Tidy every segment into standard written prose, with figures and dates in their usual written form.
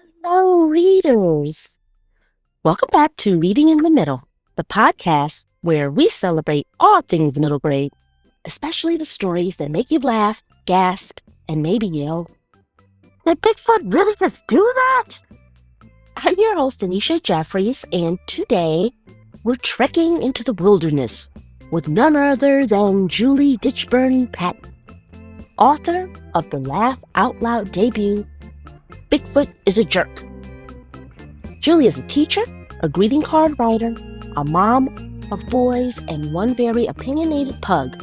Hello, readers. Welcome back to Reading in the Middle, the podcast where we celebrate all things middle grade, especially the stories that make you laugh, gasp, and maybe yell. Did Bigfoot really just do that? I'm your host, Anisha Jeffries, and today we're trekking into the wilderness with none other than Julie Ditchburn Patton, author of the Laugh Out Loud debut, Bigfoot Is a Jerk. Julie is a teacher, a greeting card writer, a mom of boys, and one very opinionated pug.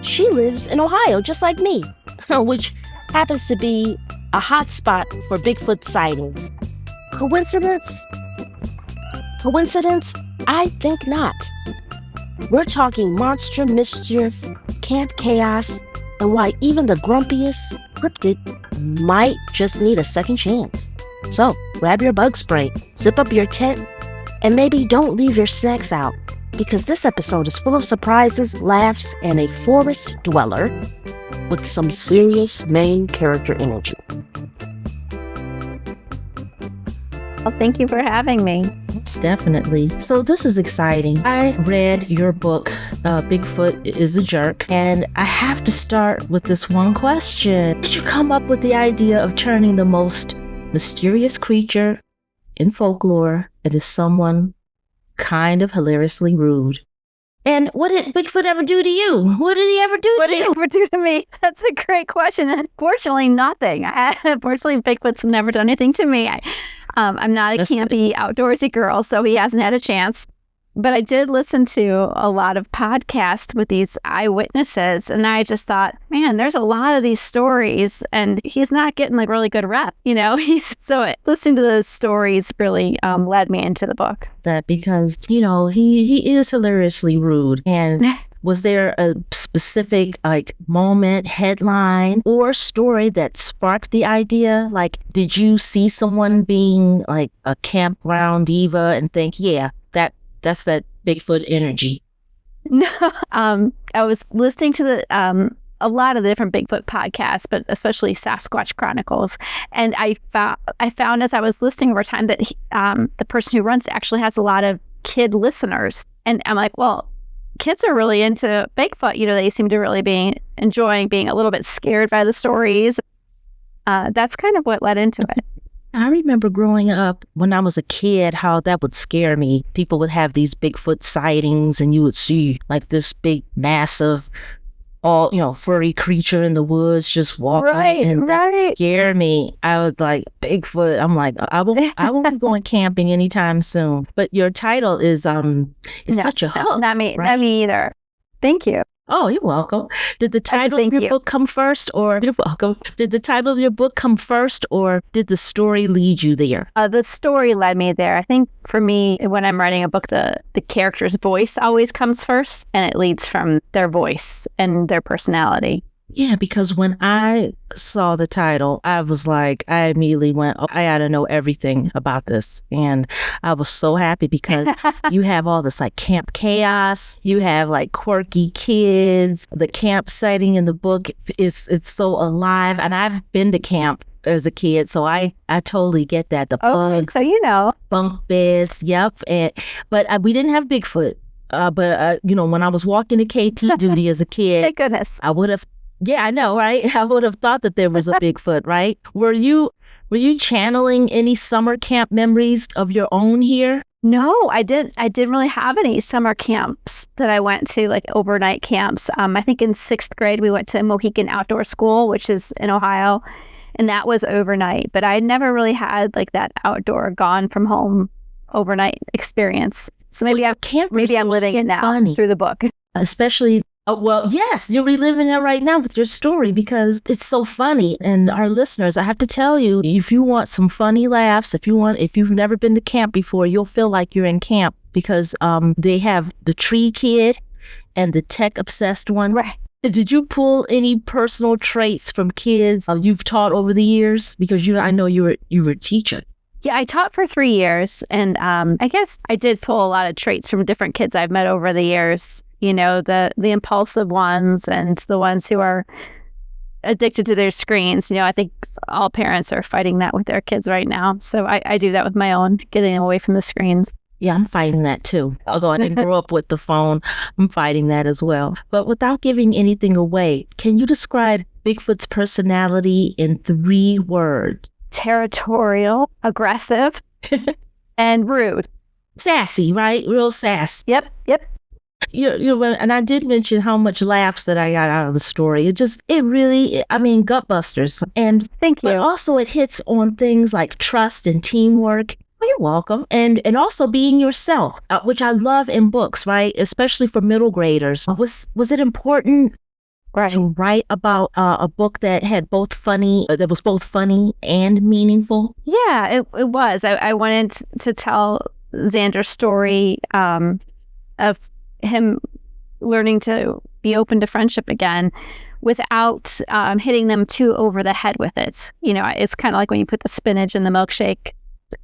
She lives in Ohio just like me, which happens to be a hotspot for Bigfoot sightings. Coincidence? Coincidence? I think not. We're talking monster mischief, camp chaos, and why even the grumpiest cryptid might just need a second chance. So, grab your bug spray, zip up your tent, and maybe don't leave your snacks out, because this episode is full of surprises, laughs, and a forest dweller with some serious main character energy. Well, thank you for having me. Yes, definitely. So this is exciting. I read your book, Bigfoot Is a Jerk, and I have to start with this one question. Did you come up with the idea of turning the most mysterious creature in folklore into someone kind of hilariously rude? And what did Bigfoot ever do to you? What did he ever do to you? What did he ever do to me? That's a great question. Unfortunately, nothing. Unfortunately, Bigfoot's never done anything to me. I'm not a campy, outdoorsy girl, so he hasn't had a chance. But I did listen to a lot of podcasts with these eyewitnesses, and I just thought, man, there's a lot of these stories, and he's not getting like really good rep, you know? So listening to those stories really led me into the book. That because, you know, he is hilariously rude. And was there a specific moment, headline, or story that sparked the idea? Like, did you see someone being like a campground diva and think, yeah, that's that Bigfoot energy? No, I was listening to a lot of the different Bigfoot podcasts, but especially Sasquatch Chronicles. And I found as I was listening over time that the person who runs it actually has a lot of kid listeners. And I'm like, well, kids are really into Bigfoot. You know, they seem to really be enjoying being a little bit scared by the stories. That's kind of what led into it. I remember growing up when I was a kid, how that would scare me. People would have these Bigfoot sightings and you would see like this big, massive, furry creature in the woods just walking. And that scared me. I was like, Bigfoot. I'm like, I won't be going camping anytime soon. But your title is such a hook. Not me. Right? Not me either. Thank you. Oh, you're welcome. Did the title of your book come first, or you're welcome? Did the title of your book come first, or did the story lead you there? The story led me there. I think for me, when I'm writing a book, the character's voice always comes first, and it leads from their voice and their personality. Yeah, because when I saw the title, I was like, I immediately went, oh, I gotta know everything about this. And I was so happy because you have all this like camp chaos, you have like quirky kids, the camp sighting in the book it's so alive. And I've been to camp as a kid, so I totally get that. The bugs, so you know. Bunk beds, yep. But we didn't have Bigfoot. But when I was walking to KP duty as a kid, thank goodness. I would have. Yeah, I know, right? I would have thought that there was a Bigfoot, right? Were you channeling any summer camp memories of your own here? No, I didn't really have any summer camps that I went to, like overnight camps. I think in 6th grade, we went to Mohican Outdoor School, which is in Ohio, and that was overnight. But I never really had like that outdoor gone from home overnight experience. So maybe I'm living it now through the book. Especially well, yes, you're reliving it right now with your story because it's so funny. And our listeners, I have to tell you, if you want some funny laughs, if you've never been to camp before, you'll feel like you're in camp because they have the tree kid and the tech obsessed one. Right. Did you pull any personal traits from kids you've taught over the years? Because I know you were a teacher. Yeah, I taught for 3 years, and I guess I did pull a lot of traits from different kids I've met over the years. You know, the impulsive ones and the ones who are addicted to their screens. I think all parents are fighting that with their kids right now. So I do that with my own, getting them away from the screens. Yeah, I'm fighting that too. Although I didn't grow up with the phone, I'm fighting that as well. But without giving anything away, can you describe Bigfoot's personality in 3 words? Territorial, aggressive, and rude. Sassy, right? Real sass. Yep. And I did mention how much laughs that I got out of the story. It really, gut busters. And thank you. But also it hits on things like trust and teamwork. Well, you're welcome. And also being yourself, which I love in books, right? Especially for middle graders. Was it important to write about a book that had that was both funny and meaningful? Yeah, it was. I wanted to tell Zander's story of him learning to be open to friendship again without hitting them too over the head with it. It's kind of like when you put the spinach in the milkshake.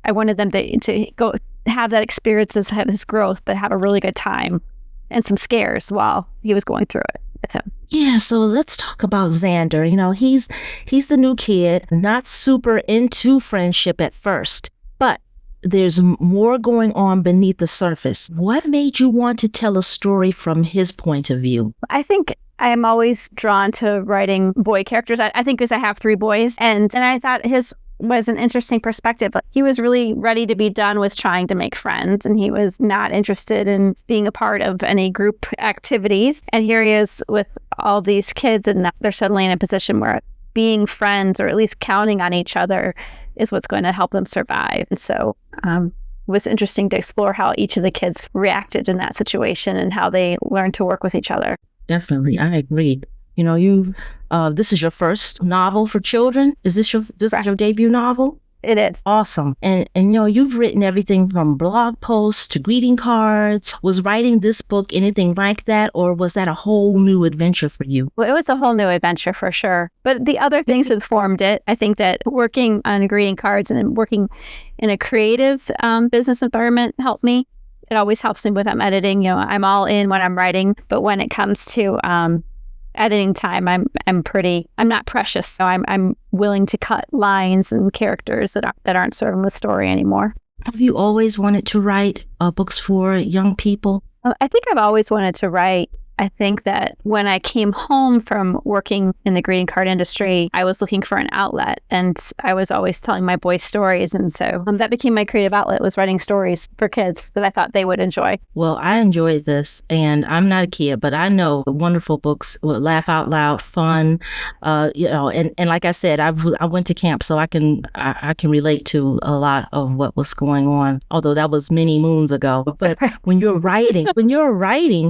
I wanted them to go have that experience, have his growth, but have a really good time and some scares while he was going through it with him. Yeah, so let's talk about Zander. He's the new kid, not super into friendship at first, but there's more going on beneath the surface. What made you want to tell a story from his point of view? I think I'm always drawn to writing boy characters. I think because I have 3 boys, and I thought his was an interesting perspective. He was really ready to be done with trying to make friends, and he was not interested in being a part of any group activities. And here he is with all these kids, and they're suddenly in a position where being friends, or at least counting on each other, is what's going to help them survive. And so it was interesting to explore how each of the kids reacted in that situation and how they learned to work with each other. Definitely, I agree. This is your first novel for children. Is this your debut novel? It is. Awesome. And you've written everything from blog posts to greeting cards. Was writing this book anything like that, or was that a whole new adventure for you? Well, it was a whole new adventure for sure. But the other things informed it. I think that working on greeting cards and working in a creative business environment helped me. It always helps me when I'm editing. I'm all in when I'm writing, but when it comes to editing time, I'm not precious. So I'm willing to cut lines and characters that aren't serving the story anymore. Have you always wanted to write books for young people? I think I've always wanted to write. I think that when I came home from working in the greeting card industry, I was looking for an outlet, and I was always telling my boys stories. And so that became my creative outlet, was writing stories for kids that I thought they would enjoy. Well, I enjoy this, and I'm not a kid, but I know wonderful books, laugh out loud, fun, and like I said, I went to camp, so I can relate to a lot of what was going on, although that was many moons ago. But when you're writing,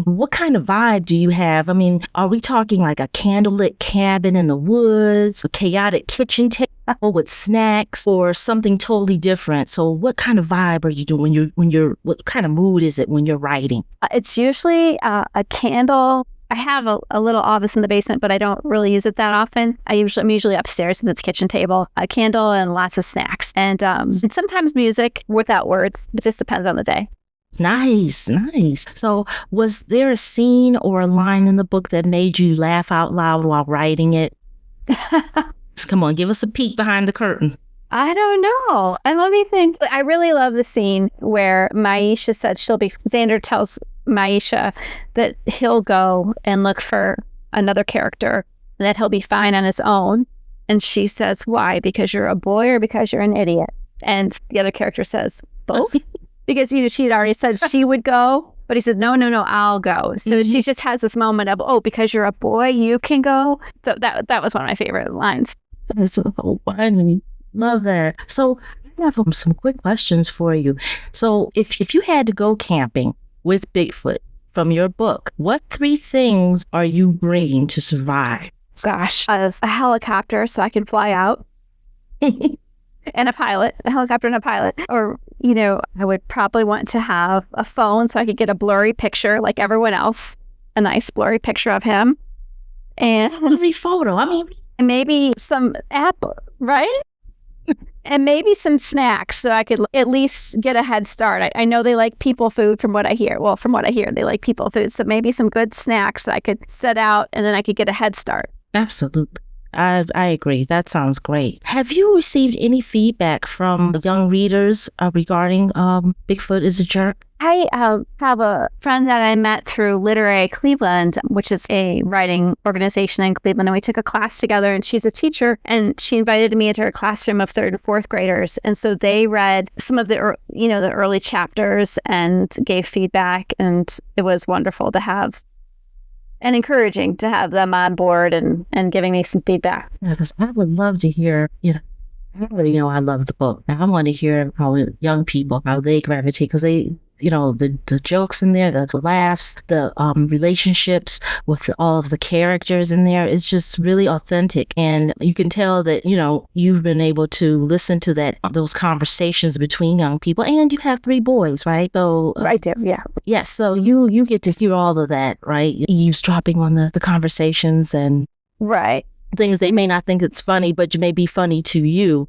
what kind of vibe do you have? Are we talking like a candlelit cabin in the woods, a chaotic kitchen table with snacks, or something totally different? So what kind of vibe are you doing what kind of mood is it when you're writing? It's usually a candle. I have a little office in the basement, but I don't really use it that often. I'm usually upstairs at this kitchen table, a candle and lots of snacks, and sometimes music without words. It just depends on the day. Nice. So was there a scene or a line in the book that made you laugh out loud while writing it? Come on, give us a peek behind the curtain. I don't know. And let me think. I really love the scene where Maisha said Zander tells Maisha that he'll go and look for another character, that he'll be fine on his own. And she says, why? Because you're a boy or because you're an idiot? And the other character says, both. Because she had already said she would go, but he said, no, I'll go. So she just has this moment of, because you're a boy, you can go. So that was one of my favorite lines. That's so funny. Love that. So I have some quick questions for you. So if you had to go camping with Bigfoot from your book, what 3 things are you bringing to survive? Gosh, a helicopter so I can fly out. And a helicopter and a pilot. Or, I would probably want to have a phone so I could get a blurry picture like everyone else, a nice blurry picture of him. And blurry photo. Maybe some app, right? And maybe some snacks so I could at least get a head start. I know they like people food from what I hear. Well, from what I hear, they like people food. So maybe some good snacks so I could set out and then I could get a head start. Absolutely. I agree. That sounds great. Have you received any feedback from young readers regarding Bigfoot Is a Jerk? I have a friend that I met through Literary Cleveland, which is a writing organization in Cleveland, and we took a class together, and she's a teacher, and she invited me into her classroom of 3rd and 4th graders, and so they read some of the early chapters and gave feedback, and it was wonderful to have and encouraging to have them on board and giving me some feedback. Yeah, because I would love to hear, I already know I love the book. Now I want to hear how young people, how they gravitate, because they, the jokes in there, the laughs, the relationships with all of the characters in there is just really authentic. And you can tell that, you've been able to listen to those conversations between young people. And you have 3 boys, right? So I do, yeah. Yes, so you get to hear all of that, right? Eavesdropping on the conversations and right. Things they may not think it's funny, but may be funny to you.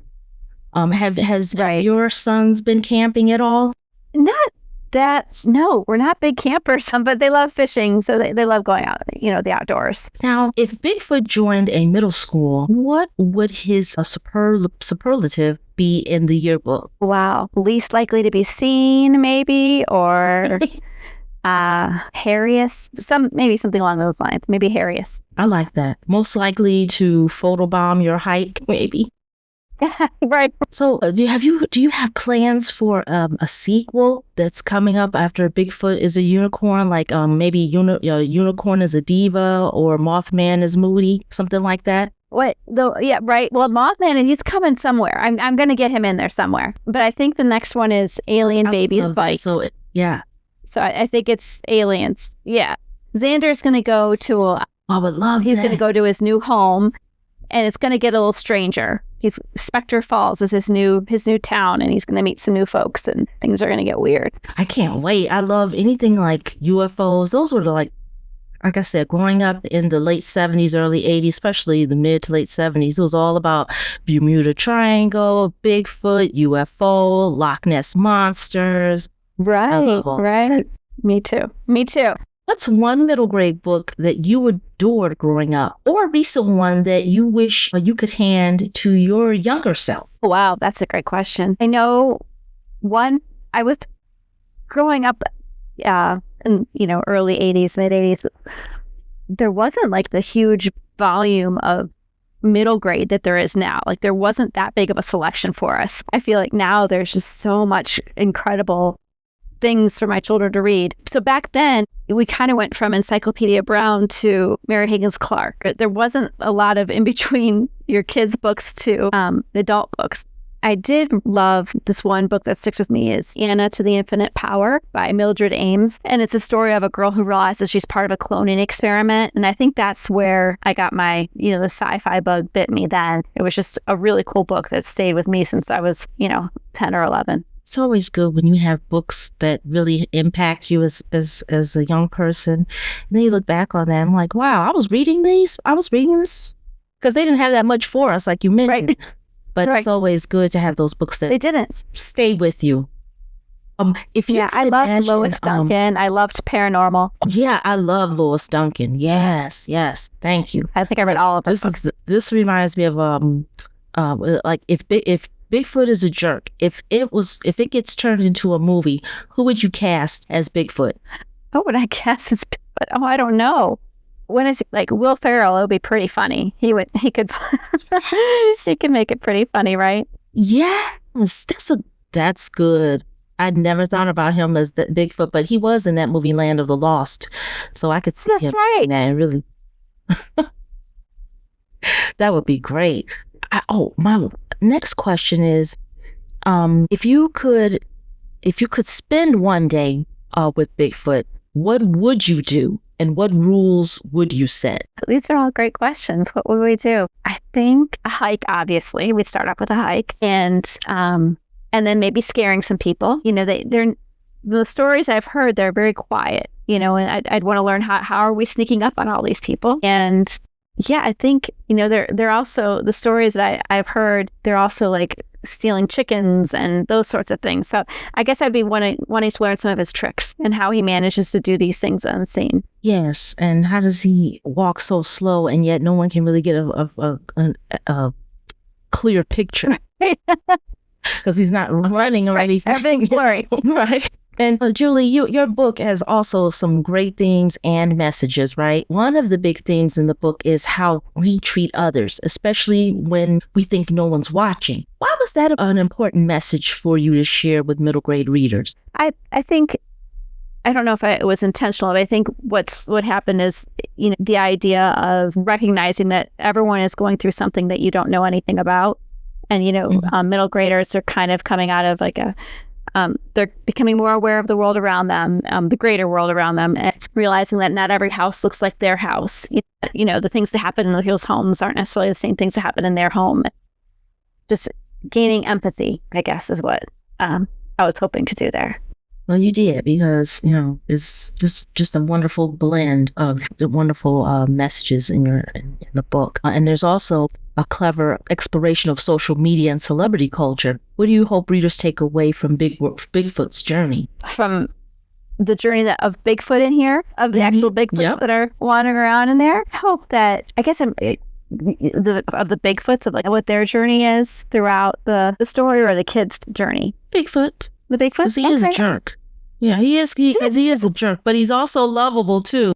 Have your sons been camping at all? No, we're not big campers, but they love fishing, so they love going out, the outdoors. Now, if Bigfoot joined a middle school, what would his superlative be in the yearbook? Wow. Least likely to be seen, maybe, or hairiest, maybe something along those lines. Maybe hairiest. I like that. Most likely to photobomb your hike, maybe. Right. So, do you have plans for a sequel that's coming up after Bigfoot Is a Unicorn? Like maybe Unicorn is a diva or Mothman is moody, something like that. What though? Yeah, right. Well, Mothman, and he's coming somewhere. I'm going to get him in there somewhere. But I think the next one is Alien Babies Bite. So I think it's aliens. Yeah. Zander's going to go to. I would love. He's going to go to his new home, and it's going to get a little stranger. Spectre Falls is his new town, and he's going to meet some new folks, and things are going to get weird. I can't wait. I love anything like UFOs. Those were like I said, growing up in the late 70s, early 80s, especially the mid to late 70s, it was all about Bermuda Triangle, Bigfoot, UFO, Loch Ness monsters. Right. Me too. What's one middle grade book that you adored growing up, or a recent one that you wish you could hand to your younger self? Wow, that's a great question. I know one, I was growing up in, early 80s, mid 80s. There wasn't like the huge volume of middle grade that there is now. Like there wasn't that big of a selection for us. I feel like now there's just so much incredible things for my children to read. So back then, we kind of went from Encyclopedia Brown to Mary Higgins Clark. There wasn't a lot of in between your kids' books to adult books. I did love this one book that sticks with me is Anna to the Infinite Power by Mildred Ames. And it's a story of a girl who realizes she's part of a cloning experiment. And I think that's where I got my, the sci-fi bug bit me then. It was just a really cool book that stayed with me since I was, 10 or 11. It's always good when you have books that really impact you as a young person. And then you look back on that, I'm like, wow, I was reading this because they didn't have that much for us, like you mentioned. Right. But It's always good to have those books that they didn't stay with you. I loved Lois Duncan. I loved Paranormal. Yeah, I love Lois Duncan. Yes, thank you. I think I read all of her books. This reminds me of like if Bigfoot is a jerk. If it gets turned into a movie, who would you cast as Bigfoot? Who would I cast as Bigfoot? Oh, I don't know. When is like Will Ferrell? It would be pretty funny. He could he could make it pretty funny, right? Yes, that's good. I'd never thought about him as the Bigfoot, but he was in that movie Land of the Lost, so I could see him in that. And really, that would be great. My next question is, if you could spend one day with Bigfoot, what would you do? And what rules would you set? These are all great questions. What would we do? I think a hike, obviously. We'd start off with a hike and then maybe scaring some people. They're the stories I've heard, they're very quiet, and I'd want to learn how are we sneaking up on all these people? And yeah, I think, they're also, the stories that I've heard, they're also like stealing chickens and those sorts of things. So I guess I'd be wanting to learn some of his tricks and how he manages to do these things unseen. Yes, and how does he walk so slow and yet no one can really get a clear picture because he's not running or anything. Everything's blurry. Right. And Julie, your book has also some great themes and messages, right? One of the big themes in the book is how we treat others, especially when we think no one's watching. Why was that an important message for you to share with middle grade readers? I think, I don't know if it was intentional, but I think what happened is, the idea of recognizing that everyone is going through something that you don't know anything about. And, middle graders are kind of coming out of like they're becoming more aware of the world around them, the greater world around them, and realizing that not every house looks like their house. The things that happen in those homes aren't necessarily the same things that happen in their home. Just gaining empathy, I guess, is what I was hoping to do there. Well, you did, because, it's just a wonderful blend of the wonderful messages in the book. And there's also a clever exploration of social media and celebrity culture. What do you hope readers take away from Bigfoot's journey? From the journey of Bigfoot in here, of the actual Bigfoots that are wandering around in there? I hope that, I guess, of the Bigfoots, of like what their journey is throughout the story, or the kids' journey. Bigfoot. The Bigfoot? Because he is a jerk. Yeah, he is a jerk, but he's also lovable too.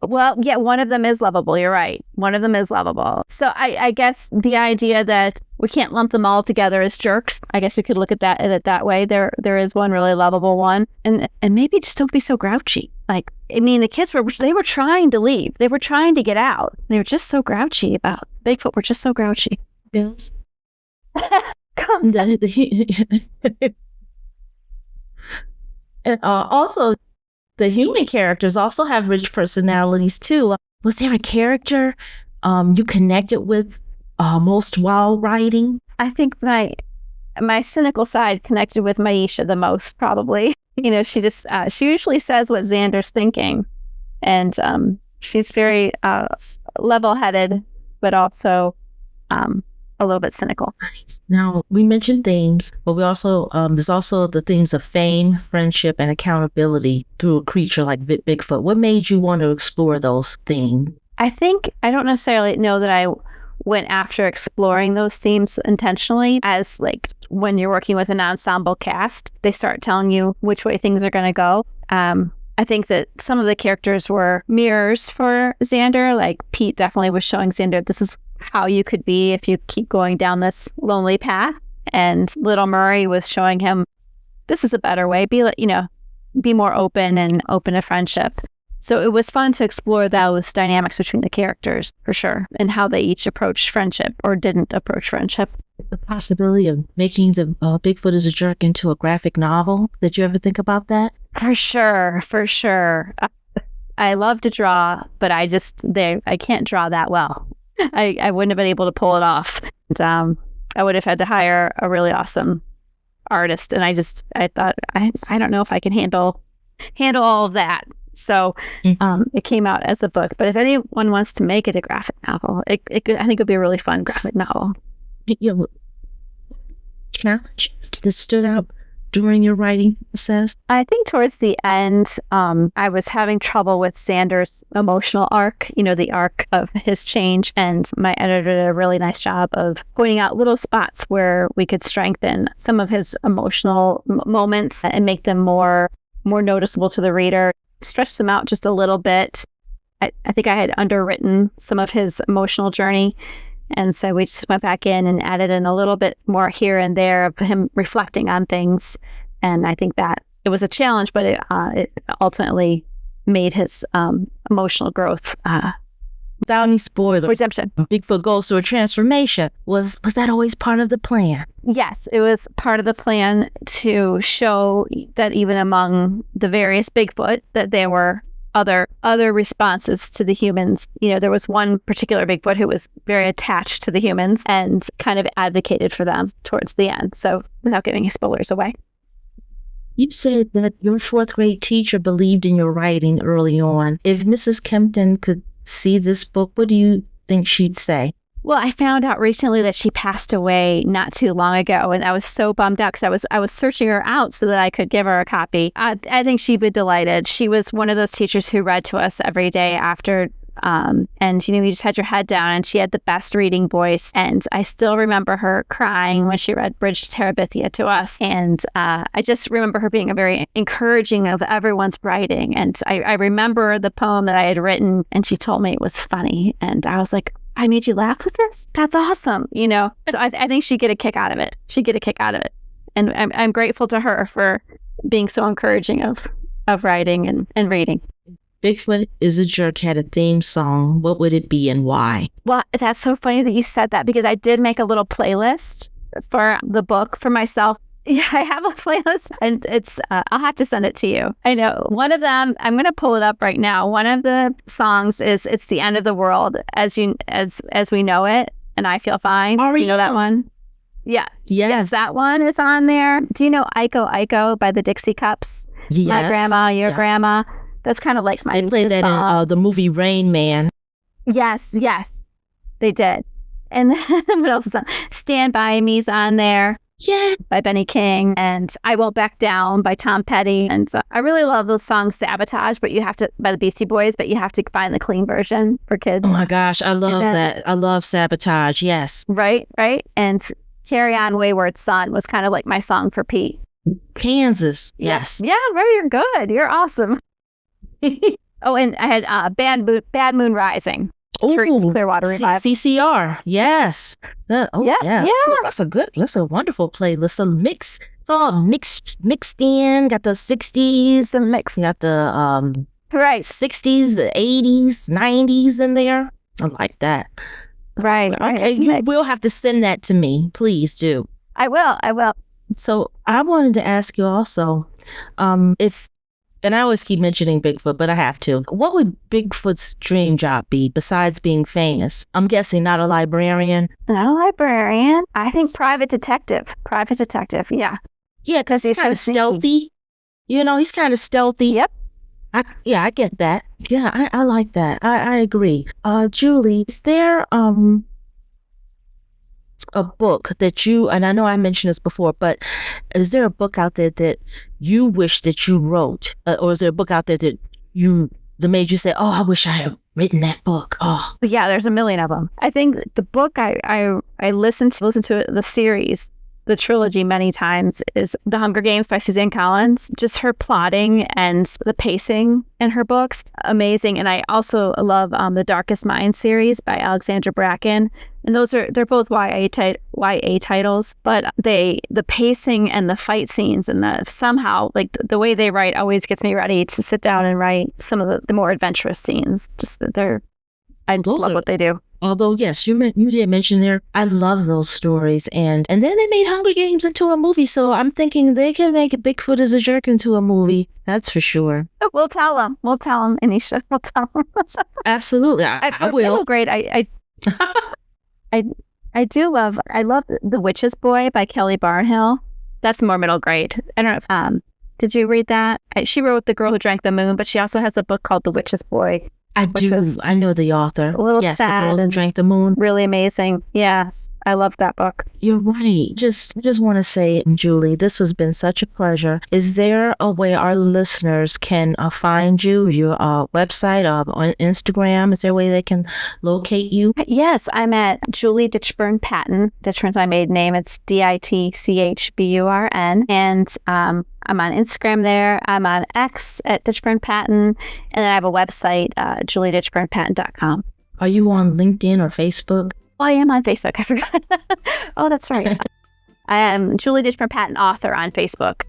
Well, yeah, one of them is lovable. You're right. One of them is lovable. So I guess the idea that we can't lump them all together as jerks, I guess we could look at that way. There is one really lovable one. And maybe just don't be so grouchy. Like, the kids were trying to leave. They were trying to get out. They were just so grouchy about Bigfoot. We're just so grouchy. Yeah. Come down. And also, the human characters also have rich personalities too. Was there a character you connected with most while writing? I think my cynical side connected with Maisha the most, probably. She usually says what Zander's thinking, and she's very level-headed, but also a little bit cynical. Nice. Now, we mentioned themes, but we also there's also the themes of fame, friendship, and accountability through a creature like Bigfoot. What made you want to explore those themes? I don't necessarily know that I went after exploring those themes intentionally. As like when you're working with an ensemble cast, they start telling you which way things are going to go. I think that some of the characters were mirrors for Zander. Like Pete definitely was showing Zander, this is how you could be if you keep going down this lonely path. And little Murray was showing him, this is a better way. Be more open and open to friendship. So it was fun to explore those dynamics between the characters, for sure, and how they each approached friendship or didn't approach friendship. The possibility of making the Bigfoot Is a Jerk into a graphic novel. Did you ever think about that? For sure. I love to draw, but I can't draw that well. I wouldn't have been able to pull it off. And, I would have had to hire a really awesome artist, and I thought I don't know if I can handle all of that. So it came out as a book. But if anyone wants to make it a graphic novel, I think it would be a really fun graphic novel. Challenges that stood out during your writing process? I think towards the end, I was having trouble with Zander's emotional arc, the arc of his change. And my editor did a really nice job of pointing out little spots where we could strengthen some of his emotional moments and make them more noticeable to the reader. Stretch them out just a little bit. I think I had underwritten some of his emotional journey. And so we just went back in and added in a little bit more here and there of him reflecting on things. And I think that it was a challenge, but it ultimately made his emotional growth. Without any spoilers, redemption. Bigfoot goes through a transformation. Was that always part of the plan? Yes, it was part of the plan to show that even among the various Bigfoot, that there were other responses to the humans. There was one particular Bigfoot who was very attached to the humans and kind of advocated for them towards the end. So without giving any spoilers away. You said that your fourth grade teacher believed in your writing early on. If Mrs. Kempton could see this book, what do you think she'd say? Well, I found out recently that she passed away not too long ago, and I was so bummed out because I was searching her out so that I could give her a copy. I think she'd be delighted. She was one of those teachers who read to us every day after, and you just had your head down, and she had the best reading voice. And I still remember her crying when she read Bridge to Terabithia to us. And I just remember her being a very encouraging of everyone's writing. And I remember the poem that I had written, and she told me it was funny, and I was like, I made you laugh with this? That's awesome. So I think she'd get a kick out of it. She'd get a kick out of it. And I'm grateful to her for being so encouraging of writing and reading. Bigfoot Is a Jerk had a theme song. What would it be and why? Well, that's so funny that you said that, because I did make a little playlist for the book for myself. Yeah, I have a playlist, and it's I'll have to send it to you. I know one of them. I'm going to pull it up right now. One of the songs is "It's the End of the World as we know it," and I feel fine. Do you know that one? Yeah. Yes, that one is on there. Do you know "Iko Iko" by the Dixie Cups? Yes. My grandma, your grandma. That's kind of like my. They played that in the movie Rain Man. Yes, they did. And what else is on? "Stand By Me's on there." Yeah, by Benny King, and "I Won't Back Down" by Tom Petty. And I really love the song "Sabotage," by the Beastie Boys, but you have to find the clean version for kids. Oh my gosh, I love that. I love "Sabotage." Yes. Right. And "Carry On Wayward Son" was kind of like my song for Pete. Kansas. Yes. Yeah, right. You're good. You're awesome. Oh, and I had Bad Moon Rising. Clearwater Revival. CCR, yes. Yeah. That's a wonderful playlist. It's all mixed in. Got the 60s, the mix. Got the 60s, the 80s, 90s in there. I like that. Right. Okay, you will have to send that to me. Please do. I will. So I wanted to ask you also, and I always keep mentioning Bigfoot, but I have to. What would Bigfoot's dream job be besides being famous? I'm guessing not a librarian. Not a librarian. I think private detective. Yeah. Yeah, because he's kind of stealthy. He's kind of stealthy. Yep. I get that. Yeah, I like that. I agree. Julie, is there a book that you, and I know I mentioned this before, but is there a book out there that you wish that you wrote? Or is there a book out there that made you say, oh, I wish I had written that book? Oh. Yeah, there's a million of them. I think the book I listened to the series, the trilogy many times, is The Hunger Games by Suzanne Collins. Just her plotting and the pacing in her books, amazing. And I also love the Darkest Mind series by Alexandra Bracken. And they're both YA titles, but the pacing and the fight scenes and somehow the way they write always gets me ready to sit down and write some of the more adventurous scenes. I just love what they do. Although, yes, you did mention there, I love those stories. And then they made Hunger Games into a movie. So I'm thinking they can make Bigfoot Is a Jerk into a movie. That's for sure. We'll tell them, Anisha. We'll tell them. Absolutely. I will. Great. I love The Witch's Boy by Kelly Barnhill. That's more middle grade. I don't know. Did you read that? She wrote The Girl Who Drank the Moon, but she also has a book called The Witch's Boy. I do. I know the author. A little yes, sad. The Girl Who Drank the Moon. Really amazing. Yes, I love that book. You're right. Just want to say, Julie, this has been such a pleasure. Is there a way our listeners can find you? Your website, on Instagram? Is there a way they can locate you? Yes, I'm at Julie Ditchburn Patton. Ditchburn's my maiden name. It's DITCHBURN. And I'm on Instagram there. I'm on X at Ditchburn Patton. And then I have a website, julieditchburnpatton.com. Are you on LinkedIn or Facebook? Oh, I am on Facebook. I forgot. Oh, that's right. I am Julie Ditchburn Patton, author on Facebook.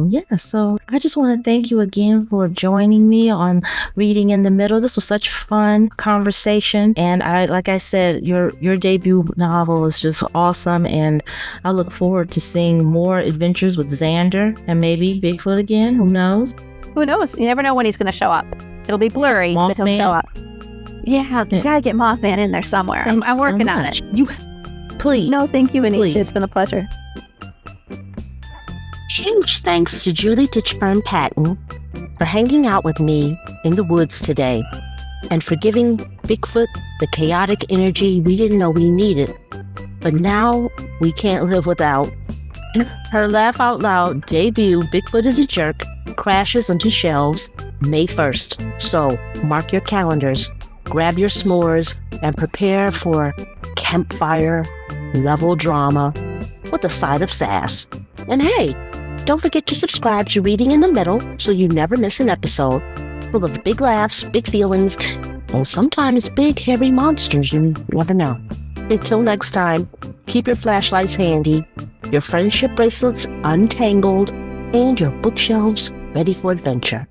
Yeah. So I just want to thank you again for joining me on Reading in the Middle. This was such a fun conversation. And like I said, your debut novel is just awesome. And I look forward to seeing more adventures with Zander and maybe Bigfoot again. Who knows? Who knows? You never know when he's going to show up. It'll be blurry, but he'll show up. Yeah, you gotta get Mothman in there somewhere. I'm working on it. Please. No, thank you, Anisha. Please. It's been a pleasure. Huge thanks to Julie Ditchburn Patton for hanging out with me in the woods today and for giving Bigfoot, the chaotic energy we didn't know we needed, but now we can't live without. Her Laugh Out Loud debut, Bigfoot Is a Jerk, crashes onto shelves May 1st. So mark your calendars, grab your s'mores, and prepare for campfire level drama with a side of sass. And hey, don't forget to subscribe to Reading in the Middle so you never miss an episode full of big laughs, big feelings, and sometimes big hairy monsters. You never know. Until next time, keep your flashlights handy, your friendship bracelets untangled, and your bookshelves ready for adventure.